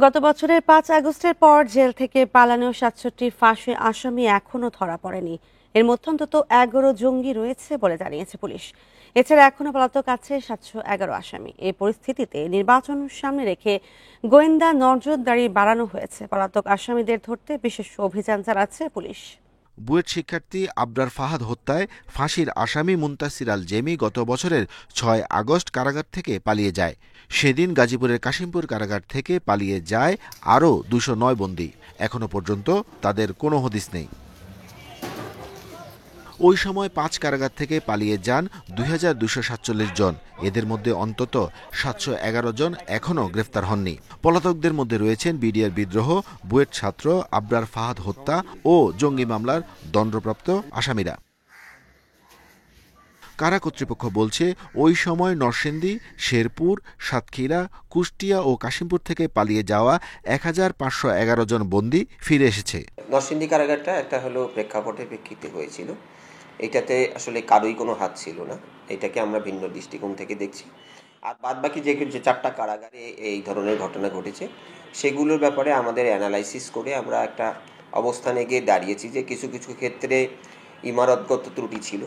গত বছরের ৫ আগস্টের পর জেল থেকে পালানো ৬৭ ফাঁসির আসামি এখনও ধরা পড়েনি। এর মধ্যে অন্তত ১১ জঙ্গি রয়েছে বলে জানিয়েছে পুলিশ। এছাড়া এখনও পলাতক আছে ৭১১ আসামি। এই পরিস্থিতিতে নির্বাচন সামনে রেখে গোয়েন্দা নজরদারি বাড়ানো হয়েছে। পলাতক আসামিদের ধরতে বিশেষ অভিযান চালাচ্ছে পুলিশ। বুয়েট শিক্ষার্থী আবরার ফাহাদ হত্যায় ফাঁসির আসামি মুনতাসির আল জেমি গত বছরের ৬ আগস্ট কারাগার থেকে পালিয়ে যায়। সেদিন গাজীপুরের কাশিমপুর কারাগার থেকে পালিয়ে যায় আরও ২০৯ বন্দী। এখনও পর্যন্ত তাদের কোনো হদিস নেই। ওই সময় ৫ কারাগার থেকে পালিয়ে যান ২২৪৭ জন। এদের মধ্যে অন্তত ৭১১ জন এখনও গ্রেফতার হননি। পলাতকদের মধ্যে রয়েছেন বিডিআর বিদ্রোহ, বুয়েট ছাত্র আবরার ফাহাদ হত্যা ও জঙ্গি মামলার দণ্ডপ্রাপ্ত আসামিরা। কারা কর্তৃপক্ষ বলছে, ওই সময় নরসিংদী, শেরপুর, সাতক্ষীরা, কুষ্টিয়া ও কাশিমপুর থেকে পালিয়ে যাওয়া ১৫১১ জন বন্দী ফিরে এসেছে। নরসিংদী কারাগারটা একটা হলো প্রেক্ষাপটের প্রেক্ষিতে হয়েছিল। এটাতে আসলে কারোই কোনো হাত ছিল না। এটাকে আমরা ভিন্ন দৃষ্টিকোণ থেকে দেখছি। আর বাদবাকি যে ৪টা কারাগারে এই ধরনের ঘটনা ঘটেছে সেগুলোর ব্যাপারে আমাদের অ্যানালাইসিস করে আমরা একটা অবস্থানে গিয়ে দাঁড়িয়েছি যে কিছু কিছু ক্ষেত্রে ইমারতগত ত্রুটি ছিল।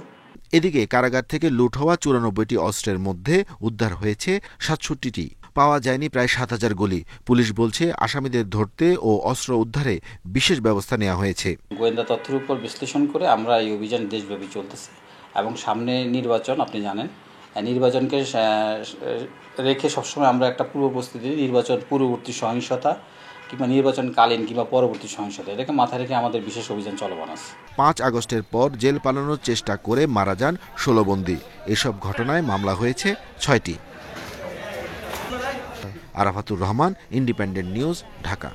এদিকে কারাগার থেকে লুট হওয়া ৯৪টি অস্ত্রের মধ্যে উদ্ধার হয়েছে ৬৭টি। পাওয়া যায়নি প্রায় ৭,০০০ গুলি। পুলিশ বলছে, আসামিদের ধরতে ও অস্ত্র উদ্ধারে বিশেষ ব্যবস্থা নেওয়া হয়েছে। গোয়েন্দা তথ্যের উপর বিশ্লেষণ করে আমরা এই অভিযান দেশব্যাপী চলতেছে এবং সামনে নির্বাচন, আপনি জানেন, নির্বাচনকে রেখে সবসময় আমরা একটা পূর্ব প্রস্তুতি, নির্বাচন পূর্ববর্তী সহিংসতা কিংবা নির্বাচনকালীন কিংবা পরবর্তী সহিংসতা, এটাকে মাথায় রেখে আমাদের বিশেষ অভিযান চলমান আছে। ৫ আগস্টের পর জেল পালানোর চেষ্টা করে মারা যান ১৬ বন্দী। এসব ঘটনায় মামলা হয়েছে ৬টি। Arafatur Rahman, independent news, Dhaka.